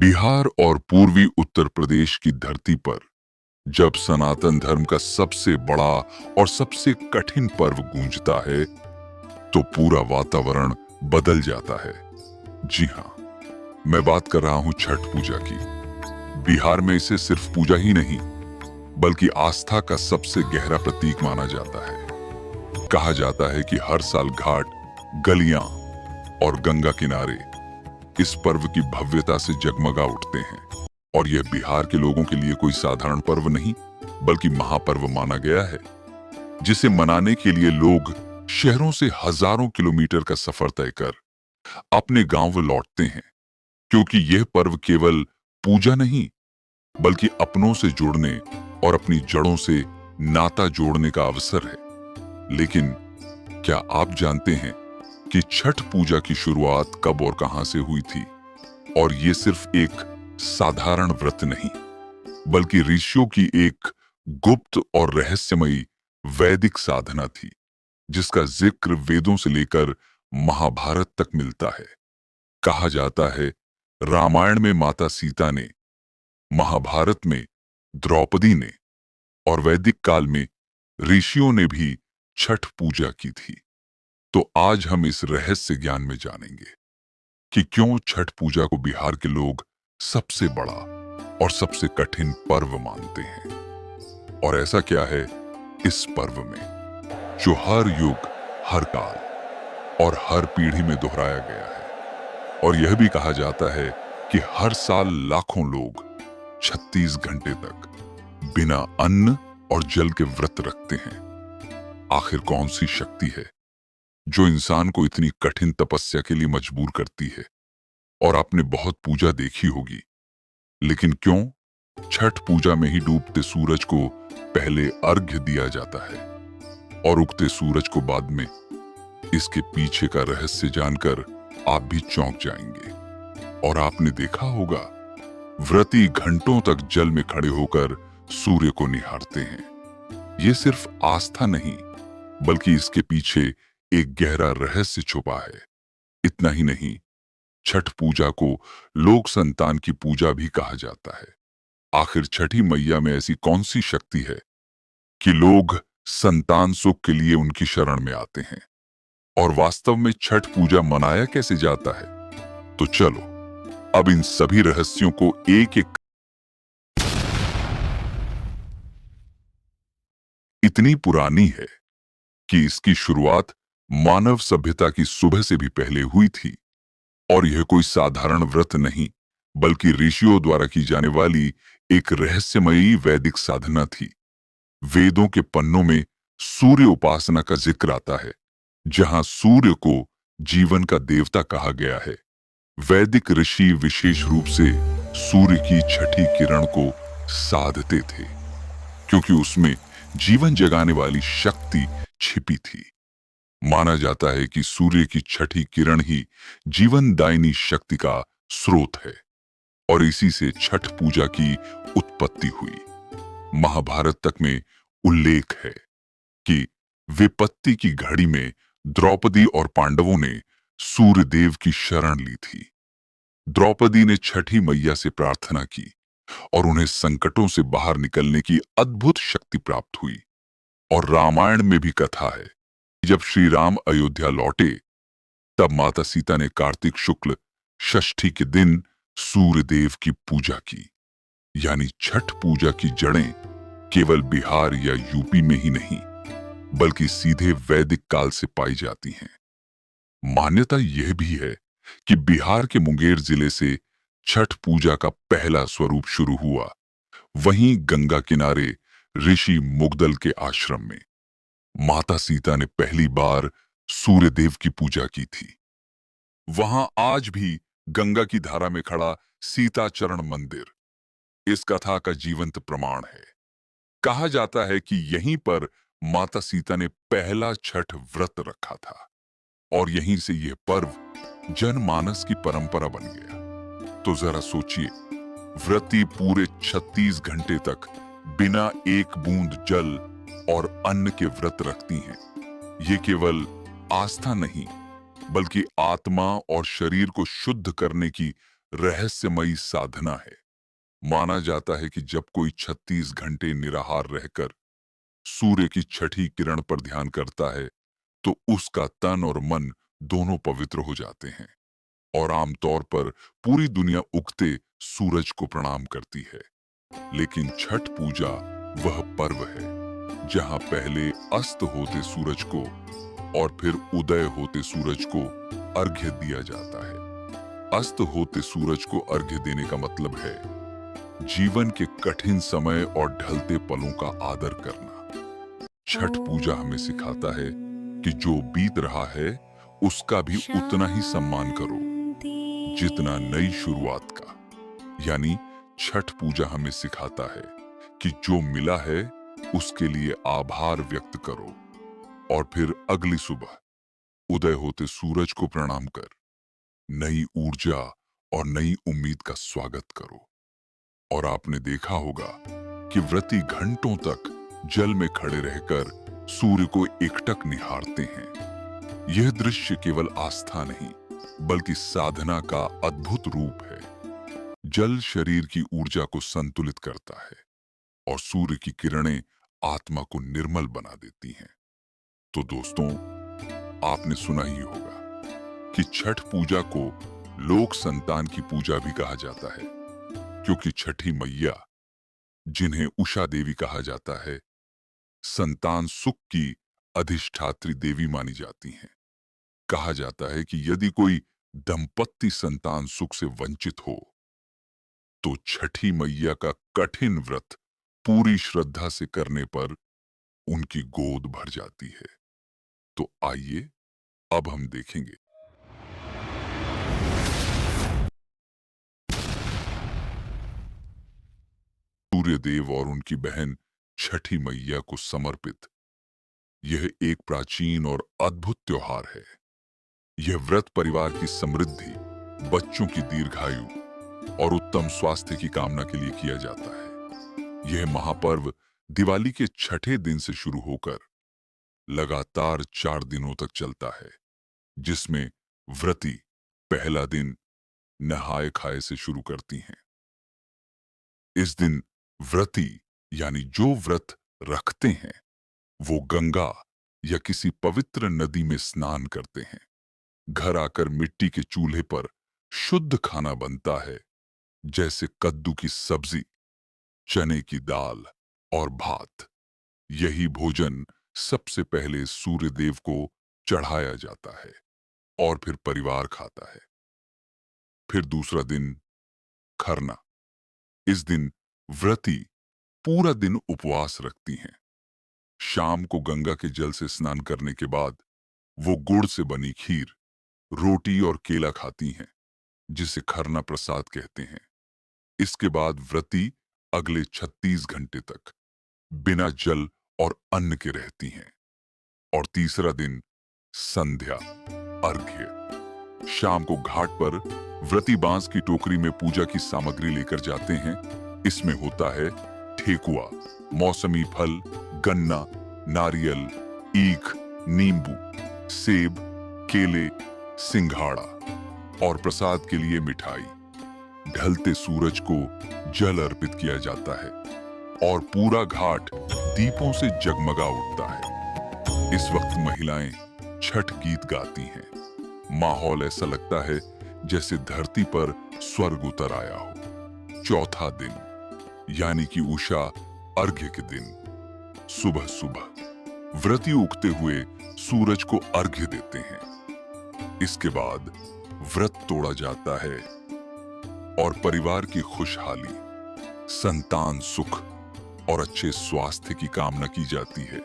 बिहार और पूर्वी उत्तर प्रदेश की धरती पर जब सनातन धर्म का सबसे बड़ा और सबसे कठिन पर्व गूंजता है तो पूरा वातावरण बदल जाता है। जी हाँ, मैं बात कर रहा हूं छठ पूजा की। बिहार में इसे सिर्फ पूजा ही नहीं बल्कि आस्था का सबसे गहरा प्रतीक माना जाता है। कहा जाता है कि हर साल घाट, गलियां और गंगा किनारे इस पर्व की भव्यता से जगमगा उठते हैं। और यह बिहार के लोगों के लिए कोई साधारण पर्व नहीं बल्कि महापर्व माना गया है, जिसे मनाने के लिए लोग शहरों से हजारों किलोमीटर का सफर तय कर अपने गांव लौटते हैं। क्योंकि यह पर्व केवल पूजा नहीं बल्कि अपनों से जुड़ने और अपनी जड़ों से नाता जोड़ने का अवसर है। लेकिन क्या आप जानते हैं कि छठ पूजा की शुरुआत कब और कहां से हुई थी? और ये सिर्फ एक साधारण व्रत नहीं बल्कि ऋषियों की एक गुप्त और रहस्यमयी वैदिक साधना थी, जिसका जिक्र वेदों से लेकर महाभारत तक मिलता है। कहा जाता है रामायण में माता सीता ने, महाभारत में द्रौपदी ने और वैदिक काल में ऋषियों ने भी छठ पूजा की थी। तो आज हम इस रहस्य ज्ञान में जानेंगे कि क्यों छठ पूजा को बिहार के लोग सबसे बड़ा और सबसे कठिन पर्व मानते हैं। और ऐसा क्या है इस पर्व में जो हर युग, हर काल और हर पीढ़ी में दोहराया गया है। और यह भी कहा जाता है कि हर साल लाखों लोग 36 घंटे तक बिना अन्न और जल के व्रत रखते हैं। आखिर कौन सी शक्ति है जो इंसान को इतनी कठिन तपस्या के लिए मजबूर करती है? और आपने बहुत पूजा देखी होगी, लेकिन क्यों छठ पूजा में ही डूबते सूरज को पहले अर्घ्य दिया जाता है और उगते सूरज को बाद में? इसके पीछे का रहस्य जानकर आप भी चौंक जाएंगे। और आपने देखा होगा, व्रती घंटों तक जल में खड़े होकर सूर्य को निहारते हैं। ये सिर्फ आस्था नहीं बल्कि इसके पीछे एक गहरा रहस्य छुपा है। इतना ही नहीं, छठ पूजा को लोक संतान की पूजा भी कहा जाता है। आखिर छठी मैया में ऐसी कौन सी शक्ति है कि लोग संतान सुख के लिए उनकी शरण में आते हैं? और वास्तव में छठ पूजा मनाया कैसे जाता है? तो चलो अब इन सभी रहस्यों को एक एक। इतनी पुरानी है कि इसकी शुरुआत मानव सभ्यता की सुबह से भी पहले हुई थी। और यह कोई साधारण व्रत नहीं बल्कि ऋषियों द्वारा की जाने वाली एक रहस्यमयी वैदिक साधना थी। वेदों के पन्नों में सूर्य उपासना का जिक्र आता है, जहां सूर्य को जीवन का देवता कहा गया है। वैदिक ऋषि विशेष रूप से सूर्य की छठी किरण को साधते थे, क्योंकि उसमें जीवन जगाने वाली शक्ति छिपी थी। माना जाता है कि सूर्य की छठी किरण ही जीवनदायिनी शक्ति का स्रोत है और इसी से छठ पूजा की उत्पत्ति हुई। महाभारत तक में उल्लेख है कि विपत्ति की घड़ी में द्रौपदी और पांडवों ने सूर्य देव की शरण ली थी। द्रौपदी ने छठी मैया से प्रार्थना की और उन्हें संकटों से बाहर निकलने की अद्भुत शक्ति प्राप्त हुई। और रामायण में भी कथा है, जब श्री राम अयोध्या लौटे तब माता सीता ने कार्तिक शुक्ल षष्ठी के दिन सूर्य देव की पूजा की। यानी छठ पूजा की जड़ें केवल बिहार या यूपी में ही नहीं बल्कि सीधे वैदिक काल से पाई जाती हैं। मान्यता यह भी है कि बिहार के मुंगेर जिले से छठ पूजा का पहला स्वरूप शुरू हुआ, वहीं गंगा किनारे ऋषि मुग्दल के आश्रम में माता सीता ने पहली बार सूर्य देव की पूजा की थी। वहां आज भी गंगा की धारा में खड़ा सीता चरण मंदिर इस कथा का जीवंत प्रमाण है। कहा जाता है कि यहीं पर माता सीता ने पहला छठ व्रत रखा था और यहीं से यह पर्व जनमानस की परंपरा बन गया। तो जरा सोचिए, व्रती पूरे 36 घंटे तक बिना एक बूंद जल और अन्न के व्रत रखती हैं। ये केवल आस्था नहीं बल्कि आत्मा और शरीर को शुद्ध करने की रहस्यमयी साधना है। माना जाता है कि जब कोई 36 घंटे निराहार रहकर सूर्य की छठी किरण पर ध्यान करता है तो उसका तन और मन दोनों पवित्र हो जाते हैं और आमतौर पर पूरी दुनिया उगते सूरज को प्रणाम करती है। लेकिन छठ पूजा वह पर्व है जहां पहले अस्त होते सूरज को और फिर उदय होते सूरज को अर्घ्य दिया जाता है। अस्त होते सूरज को अर्घ्य देने का मतलब है जीवन के कठिन समय और ढलते पलों का आदर करना। छठ पूजा हमें सिखाता है कि जो बीत रहा है उसका भी उतना ही सम्मान करो जितना नई शुरुआत का। यानी छठ पूजा हमें सिखाता है कि जो मिला है उसके लिए आभार व्यक्त करो और फिर अगली सुबह उदय होते सूरज को प्रणाम कर नई ऊर्जा और नई उम्मीद का स्वागत करो। और आपने देखा होगा कि व्रती घंटों तक जल में खड़े रहकर सूर्य को एकटक निहारते हैं। यह दृश्य केवल आस्था नहीं बल्कि साधना का अद्भुत रूप है। जल शरीर की ऊर्जा को संतुलित करता है और सूर्य की किरणें आत्मा को निर्मल बना देती हैं। तो दोस्तों, आपने सुना ही होगा कि छठ पूजा को लोक संतान की पूजा भी कहा जाता है क्योंकि छठी मैया, जिन्हें उषा देवी कहा जाता है, संतान सुख की अधिष्ठात्री देवी मानी जाती हैं। कहा जाता है कि यदि कोई दंपत्ति संतान सुख से वंचित हो तो छठी मैया का कठिन व्रत पूरी श्रद्धा से करने पर उनकी गोद भर जाती है। तो आइए अब हम देखेंगे सूर्यदेव और उनकी बहन छठी मैया को समर्पित यह एक प्राचीन और अद्भुत त्योहार है। यह व्रत परिवार की समृद्धि, बच्चों की दीर्घायु और उत्तम स्वास्थ्य की कामना के लिए किया जाता है। यह महापर्व दिवाली के छठे दिन से शुरू होकर लगातार 4 दिनों तक चलता है, जिसमें व्रती पहला दिन नहाए खाए से शुरू करती हैं। इस दिन व्रती यानी जो व्रत रखते हैं वो गंगा या किसी पवित्र नदी में स्नान करते हैं। घर आकर मिट्टी के चूल्हे पर शुद्ध खाना बनता है, जैसे कद्दू की सब्जी, चने की दाल और भात। यही भोजन सबसे पहले सूर्यदेव को चढ़ाया जाता है और फिर परिवार खाता है। फिर दूसरा दिन खरना। इस दिन व्रती पूरा दिन उपवास रखती हैं। शाम को गंगा के जल से स्नान करने के बाद वो गुड़ से बनी खीर, रोटी और केला खाती हैं, जिसे खरना प्रसाद कहते हैं। इसके बाद व्रती अगले 36 घंटे तक बिना जल और अन्न के रहती हैं। और तीसरा दिन संध्या, अर्घ्य। शाम को घाट पर व्रती बांस की टोकरी में पूजा की सामग्री लेकर जाते हैं। इसमें होता है ठेकुआ, मौसमी फल, गन्ना, नारियल, ईख, नींबू, सेब, केले, सिंघाड़ा और प्रसाद के लिए मिठाई। ढलते सूरज को जल अर्पित किया जाता है और पूरा घाट दीपों से जगमगा उठता है। इस वक्त महिलाएं छठ गीत गाती हैं। माहौल ऐसा लगता है जैसे धरती पर स्वर्ग उतर आया हो। चौथा दिन यानी कि उषा अर्घ्य के दिन, सुबह सुबह व्रती उगते हुए सूरज को अर्घ्य देते हैं। इसके बाद व्रत तोड़ा जाता है और परिवार की खुशहाली, संतान सुख और अच्छे स्वास्थ्य की कामना की जाती है।